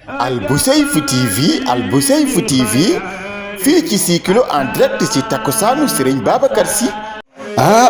Albousaïf TV Albousaïf TV fii ci Sikilo en direct ci takkusaanu Serigne Babacar Sy.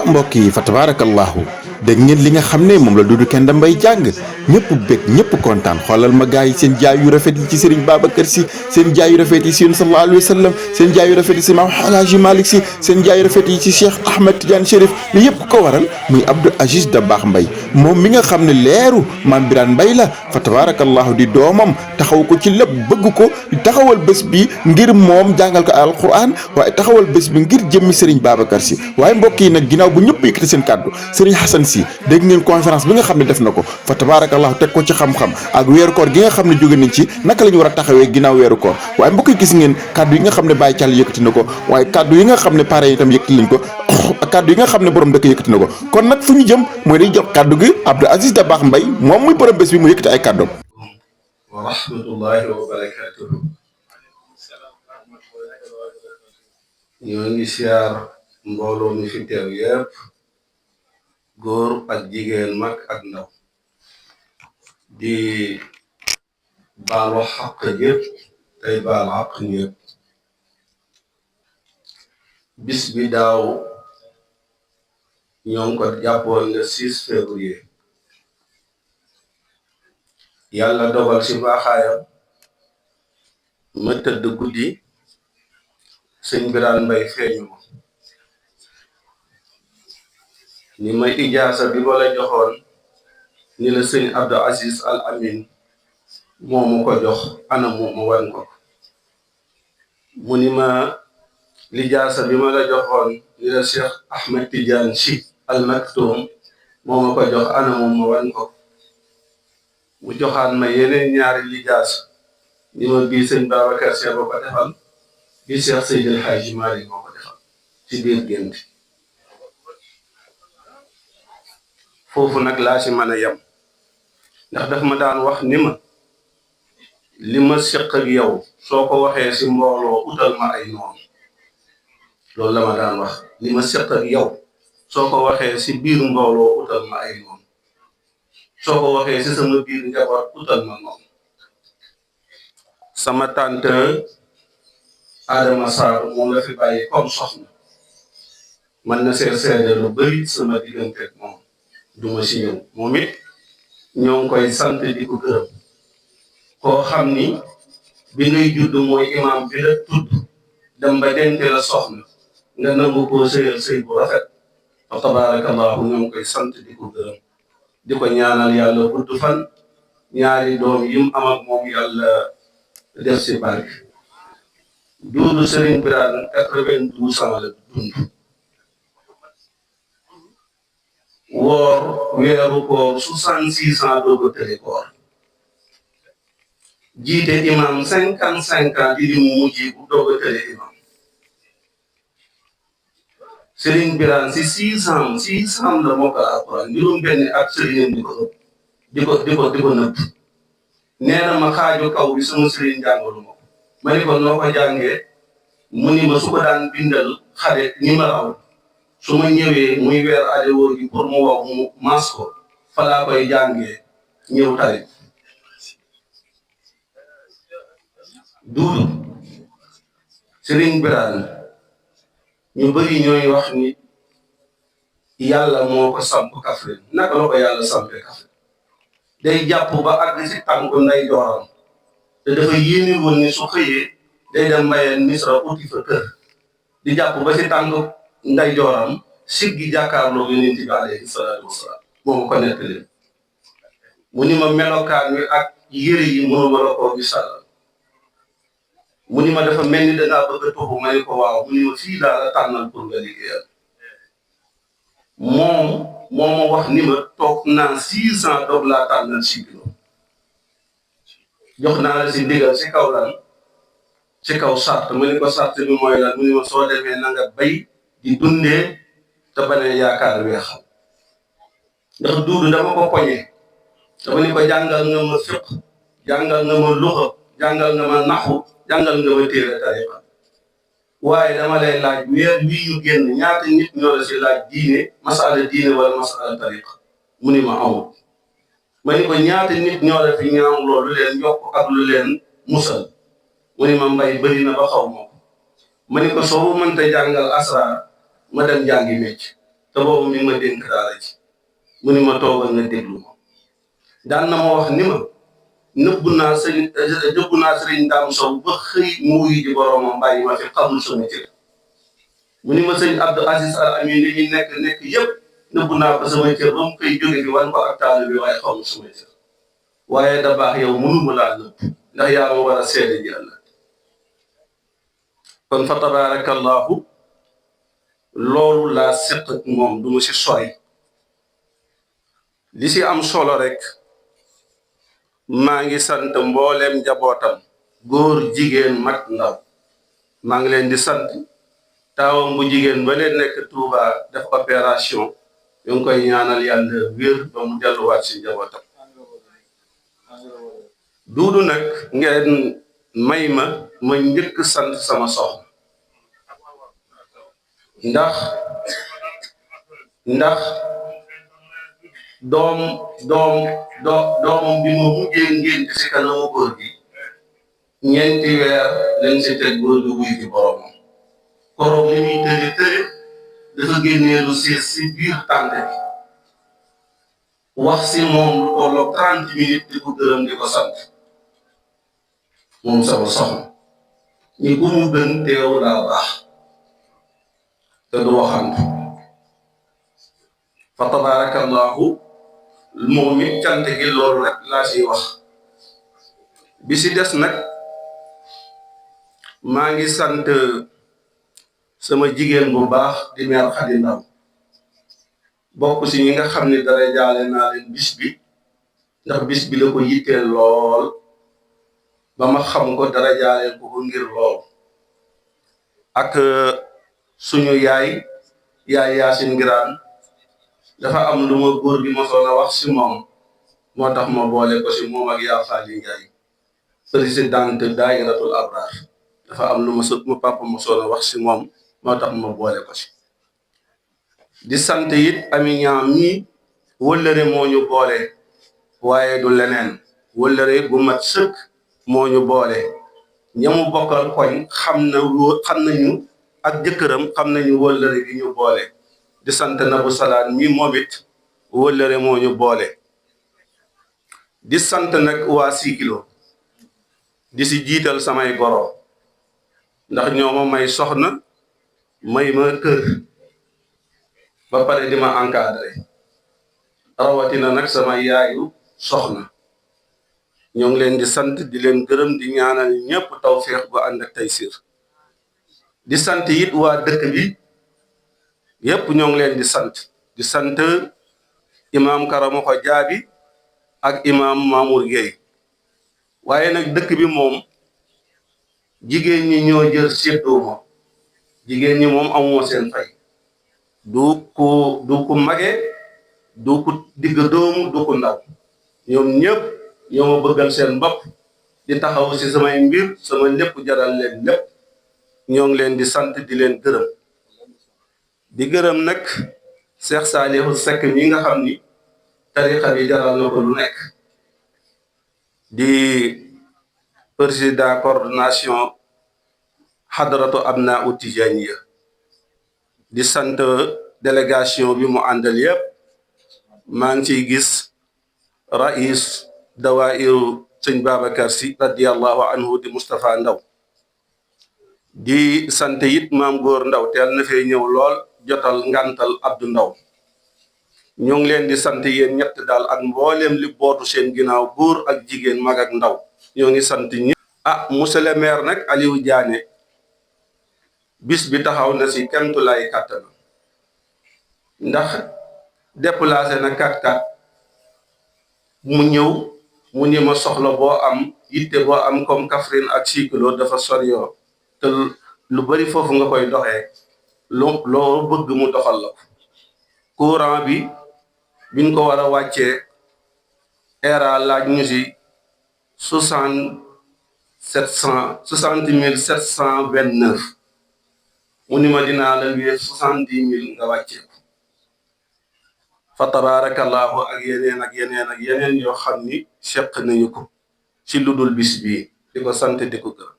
mbokk yi fa tabarakallahu dégg ngeen li nga xam ne moom la Doudou Kenda Mbaye jàng ñëpp bég ñëpp kontaan xoolal ma gars yi seen jaay yu rafet yi ci Serigne Babacar Sy seen jaay yu rafet yi ci Yonent sallallahu alayhi wa sallam seen jaay yu rafet yi ci Maam Alhaji Malick Sy seen jaay yu rafet yi ci Cheikh Ahmed Tidiane Chérif li yëpp ko waral muy Abdou Aziz Dabakh Mbaye moom mi nga xam ne leeru Maam Birane Mbaye la fa tabarakallahu di doomam taxaw ko ci lépp bëgg ko taxawal bés bi ngir moom jàngal ko alquran waaye taxawal bés bi ngir jëmmi Serigne Babacar Sy waaye mbokk yi nag ginnaaw bu ñëpp yëkkati seen kàddu Serigne Hassan Sy dégg ngeen conférence bi nga xam ne def na ko fa tabarakallahu teg ko ci xam-xam ak weeru koor gi nga xam ne jóge nañ ci naka la ñu war a taxawee ginnaaw weeru koor waaye mbokk yi gis ngeen kàddu yi nga xam ne Baye Thial yëkkati na ko waaye kàddu yi nga xam ne pare itam yëkkati lañ ko ak kàddu yi nga xam ne borom dëkk yëkkati na ko kon nag fu ñu jëm mooy day jox kàddu gi Abdou Aziz Dabakh Mbaye moom muy borom bés bi mu yëkkati ay kàddoom. wa rahmatullahi wa barakatuhu. ñoo ngi siyaar mbooloo mi fi teew yépp góor ak jigéen mag ak ndaw di baalu xaq yépp tey baalu xaq ñépp. bis bi daaw ñoo ngi ko jàppoon le 6 février yàlla dogal ci baaxaayam ma tëdd guddi sëñ Birane Mbaye feeñu ma ni ma ijaasa bi ma la joxoon ni la sëñ Abdou Aziz Al Amin moo ma ko jox ana mu ma wan ko mu ni ma lijaasa bi ma la joxoon ni la Cheikh Ahmed Tidiane Sy Al Maktoum moo ma ko jox ana mu ma wan ko mu joxaan ma yeneen ñaari lijaasa ni ma bii sëñ Babacar Sy ba ko defal bii Cheikh Seydil Hadji Malick moo ko defal ci biir gént foofu nag laa si mën a yem ndax daf ma daan wax ni ma li ma seq ak yow soo ko waxee si mbooloo utal ma ay noonu loolu la ma daan wax li ma seq ak yow soo ko waxee si biir mbooloo utal ma ay noonu soo ko waxee si sama biir njaboot utal ma noonu. sama tante Adama Sarr moom la fi bàyyi comme soxna man na seede lu bari sama diggante ak moom duma si ñëw moom it ñoo ngi koy sant di ko gërëm koo xam ni bi ngay judd mooy imam bi la tudd dem ba dente la soxna nga nangu koo sëyal sëy bu rafet fa tabarakallahu ñoo ngi koy sant di ko gërëm di ko ñaanal yàlla gudd fan ñaari doom yim am ak moom yàlla def si barke. Doudou Serigne Birane 92 ans la dund woor weeru koor 66 ans doo ko tële koor jiite imam 55 ans di mu mujj bu doo ko tële imam Serigne Birane si 6 ans la mokkal alquran juróom benn at Serigne di ko nëbb nee na ma xaaju kaw bi sama Serigne jàngalu ma ma ni ko noo ko jàngee mu ni ma su ko daan bindal xale ni ma raw su ma ñëwee muy weer ajowoo gi pour mu wax mu mas ko fa laa koy jàngee ñëw tari. Doudou Serigne Birane ñu bëri ñooy wax ni yàlla moo ko samp Kaffrine naka la ko yàlla sampee Kaffrine day jàpp ba àgg si tànku nday jooram te dafa yéene woon ni su xëyee day dem mbayeen Misra uti fa kër di jàpp ba si tànku nday jooram siggi jàkkaarloo Yonent bi alayhi salaatu wasalaam moo ko nettali mu ni ma melokaan wi ak yëre yi mënuma la koo gisal mu ni ma dafa mel ni dangaa bëgg a toxu ma ne ko waaw mu ni ma fii laa la tànnal pour nga liggéeyal moom moo ma wax ni ma toog naa 6 ans doog laa tànnal Sikilo jox naa la si ndigal si kaw lan si kaw sart ma ne ko sart bi mooy lan mu ni ma soo demee na nga bay di dundee te bañ a yaakaar weexal ndax Doudou dama ko poñe dama ni ko jàngal nga ma fiq jàngal nga ma luxa jàngal nga ma naxu jàngal nga ma téere tariqa waaye dama lay laaj weer wii ñu génn ñaata nit ñoo la si laaj diine masala diine wala masala tariqa mu ni ma amul ma ni ko ñaata nit ñoo la fi ñaam loolu leen yokk ak lu leen musal mu ni ma mbay bëri na ba xaw ma ko ma ni ko soo mënta jàngal asraar ma dem jàngi mecc te boobu mi ngi ma dénk daara ji mu ni ma toogal nga déglu ma daan na ma wax ni ma nëbbu naa sëriñ Daam Sow ba xëy mu wuyu ji boromam bàyyi ma fi xamul sama cër mu ni ma sëñ Abdou Aziz Al Amin li ñu nekk yëpp nëbbu naa ko sama cër ba mu koy jóge fi wan ko ak taal bi waaye xamul sama cër waaye da baax yow mënuma laa nëbb ndax yaa ma war a seede ji Yàlla kon fa tabarakallahu loolu laa seq ak moom du ma si sori li si am solo rek maa ngi sant mbooleem njabootam góor jigéen mag ndaw maa ngi leen di sant taawam bu jigéen ba leen nekk Touba def opération ñu ngi koy ñaanal yàlla wér ba mu delluwaat si njabootam duudu nag ngeen may ma njëkk sant sama soxna ndax doomam bi ma mujjee ngénte si kanamu góor gi ñeenti weer lañ si teg góor gi wuy ci boromam koroom li muy tëre dafa génnee lu siis si biir tànk bi wax si moom lu tolloog 30 minutes di ko gërëm di ko sant moom sama soxna ñi ku mu gën teew daa baax te du waxantu fa tabarakallahu moom it cant gi loolu rek laa siy wax bi si des nag maa ngi sant sama jigéen bu baax di mère Khady Ndaw bokk si ñi nga xam ne dara jaale naa leen bis bi ndax bis bi la ko yitteel lool ba ma xam ko dara jaaleel ko ngir lool ak suñu yaay Yaasin Ngiraan dafa am lu ma góor gi mosoon a wax si moom moo tax ma boole ko si moom ak yaa Faali Njaay présidente daayiratul Abraar dafa am lu ma papa mosoon a wax si moom moo tax ma boole ko si di sant it Ami Ñaam mi wëllëre moo ñu boole waaye du leneen wëllëre gu mat sëkk moo ñu boole ñamu bokkal koñ xam nañu ak jëkkëram xam nañu wëllëre gi ñu boole di sant Nabu Salaan mi moom it wëllëre moo ñu boole di sant nag waa Sikilo di si jiital samay goro ndax ñoo ma may soxna may ma kër ba pare di ma encadré rawatina nag sama yaayu soxna ñoo ngi leen di sant di leen gërëm di ñaanal ñëpp tawféex bu ànd ak taysir di sant it waa dëkk bi yëpp ñoo ngi leen di sant imam Karamoxo Jaabi ak imam Mamour Gueye waaye nag dëkk bi moom jigéen ñi ñoo jël séddoo ma jigéen ñi moom amoo seen fay du ku mage du ku digg doomu du ku ndaw ñoom ñëpp ñoo ma bëggal seen bopp di taxaw si samay mbir sama lépp jaral leen lépp ñoo ngi leen di sant di leen gërëm di gërëm nag Cheikh Saliou Seck mi nga xam ni tarixa bi jaral na ko lu nekk di président coordination xadaratu abna u tijaniya di sant délégation bi mu àndal yëpp maa ngi ciy gis rais dawairu sëñ Babacar Si radiallahu anhu di Moustapha Ndaw di sant it maam góor Ndaw teel na fee ñëw lool jotal ngantal Abdou Ndaw ñoo ngi leen di sant yéen ñett daal ak mbooleem li bootu seen ginnaaw góor ak jigéen mag ak ndaw ñoo ngi sant ñëpp monsieur le maire nag Aliou Diané bis bi taxaw na si kemtulaay kàttanam ndax déplacé na 4x4 mu ñëw mu ni ma soxla boo am yitte boo am comme Kaffrine ak Sikilo dafa soriyo te lu bari foofu nga koy doxee loo bëgg mu doxal la ko courant bi biñ ko war a wàccee ERA laaj ñu si 60 729 mu ni ma dinaa la wéer 70 000 nga wàccee ko fa tabarakallahu ak yeneen yoo xam ni seq nañu ko ci lu dul bis bii di ko sant di ko gërëm.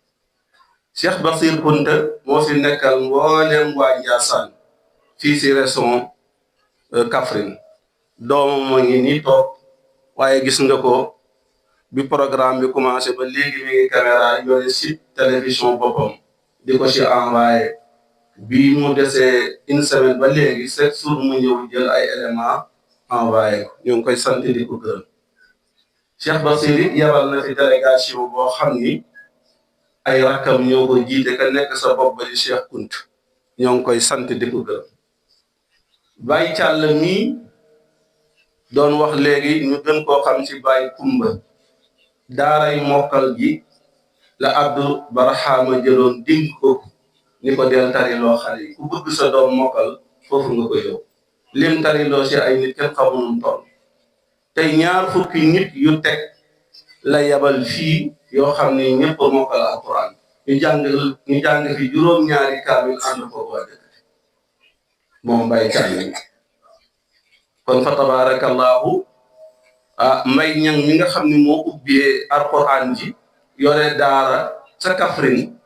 Cheikh Basir Kunta moo fi nekkal mboolem waa Njaasaan fii ci région Kaffrine doomam moo ngi nii toog waaye gis nga ko bi programme bi commencé ba léegi mi ngi caméra yore site télévision boppam di ko ci envoyé bi mu desee une semaine ba léegi chaque jour mu ñëw jël ay éléments envoyé ko ñu ngi koy sant di ko gërëm. Cheikh Basir it yabal na fi délégation boo xam ni ay rakkam ñoo ko jiite ka nekk sa bopp ba di Cheikh Kunta ñoo ngi koy sant di ko gërëm. Baye Càll mii doon wax léegi ñu gën koo xam ci Baye Kumba daaray mokkal gi la Abdou Barahama jëloon dénk ko ni ko del tariloo xale yi ku bëgg sa doom mokkal foofu nga ko yow lim tariloo ci ay nit kenn xamunum toll tey 20 nit yu teg la yabal fii yoo xam ni ñëpp mokkal alquran ñu jàng fi juróom-ñaari kaamil ànd ko waa dëkk moom Baye Càll kon fa tabarakallahu Mbay Ñang mi nga xam ne moo ubbee alquran ji yore daara sa Kaffrine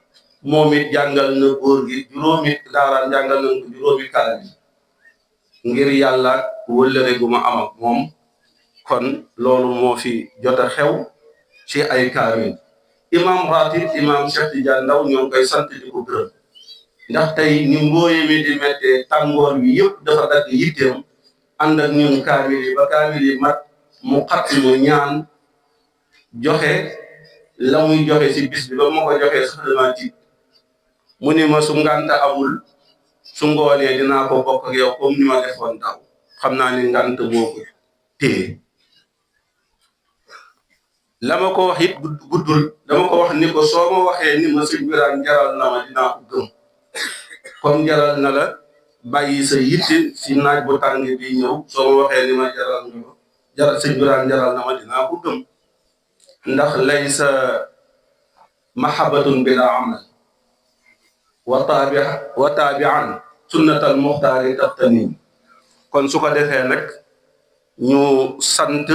moom it jàngal na góor gi juróomi daara jàngal na ko juróomi kaamil ngir yàlla wëllëre gu ma am ak moom kon loolu moo fi jot a xew ci ay kaamil. Imam ratib imam Cheikh Tidiane Ndaw ñoo ngi koy sant di ko gërëm ndax tey ni mbooye mi di mettee tàngoor bi yëpp dafa dagg yitteem ànd ak ñun kaamil yi ba kaamil yi mat mu xat mu ñaan joxe la muy joxe ci bis bi ba ma ko joxee sax dama tiit mu ni ma su ngànta amul su ngoonee dinaa ko bokk ak yow comme ni ma defoon daaw xam naa ni ngànt moo ko téye la ma ko wax it guddul dama ko wax ni ko soo ma waxee ni ma sëñ Birane jaral na ma dinaa ko gëm comme jaral na la bàyyi sa yitte si naaj bu tàng bi ñëw soo ma waxee ni ma jaral sëñ Birane jaral na ma dinaa ko gëm ndax laysa mahabbatun bila amal wa taabian sunnatal muxtaari taxtanim kon su ko defee nag ñu sant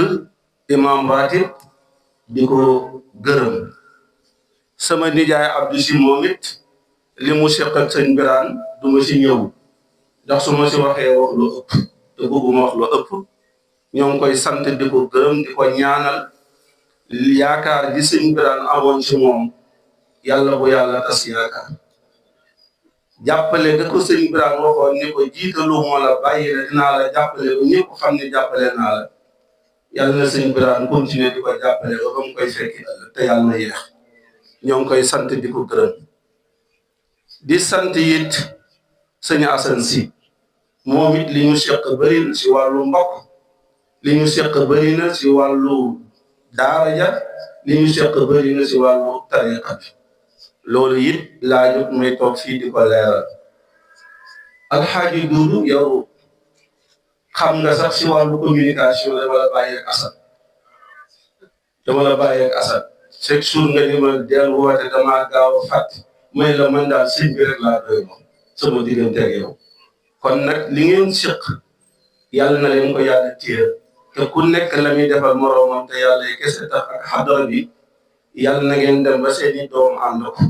imam ratib di ko gërëm sama nijaay Abdou Si moom it li mu seq ak sëñ Birane du ma si ñëw ndax su ma si waxee wax lu ëpp te bëgguma wax lu ëpp ñoo ngi koy sant di ko gërëm di ko ñaanal yaakaar gi sëñ Birane amoon ci moom yàlla bu yàlla tas yaakaar jàppale da ko sëñ Birane waxoon ni ko jiitalu moo la bàyyi la dinaa la jàppale ba ñëpp xam ne jàppale naa la yàlla na sëñ Birane continuer di ko jàppale ba ba mu koy fekki te yàlla na yéex ñoo ngi koy sant di ko gërëm di sant it sëñ Assane Si moom it li ñu seq bëri na si wàllu mbokk li ñu seq bëri na si wàllu daara ja li ñu seq bëri na si wàllu tariqa bi loolu it laajut may toog fii di ko leeral alxaaji Duudu yow xam nga sax si wàllu communication dama la bàyyeeg Assane chaque jour nga ni ma del woote damaa gaaw a fàtte may la man daal sëñ bi rek laa doy moom sama diggante ak yow kon nag li ngeen seq yàlla na leen ko yàlla téye te ku nekk la muy defal moroomam te yàlla yi kese tax ak xadara bi yàlla na ngeen dem ba seeni doom ànd ko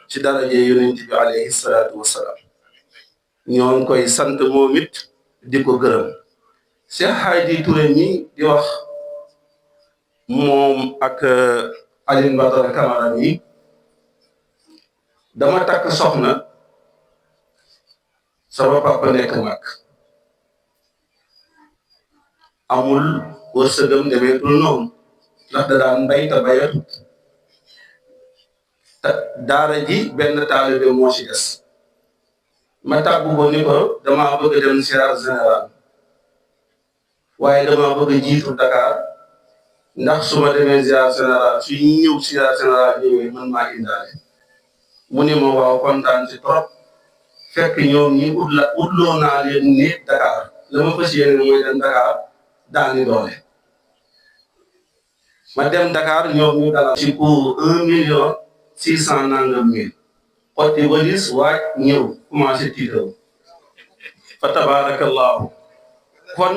ci daraje yonent bi alayhi salaatu wasalaam ñoo ngi koy sant moom it di ko gërëm Cheikh Hadi Touré ñi di wax moom ak Aline Badara Camara mi dama takk soxna sama papa nekk mag amul wërsëgam demeetul noonu ndax da daan mbay te bayat te daara ji benn taalibe moo ci des ma tàggu ko ni ko dama bëgg dem siyaar général waaye dama bëgg jiitu Dakar ndax su ma demee siyaar général su ñëw siyaar général ñëwee man maa indaale mu ne ma waaw kontaan ci trop fekk ñoom ñi utloo naa leen ni Dakar la ma fas yéene mooy dem Dakar daani doole ma dem Dakar ñoom ñu dalal ci pour 1,600,000 nangam xotti walis waaj ñëw commencé tiitaw fa tabarakallahu kon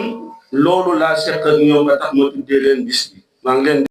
loolu laa seq ak ñoom ba tax ma tuddee leen bis bi maa ngi leen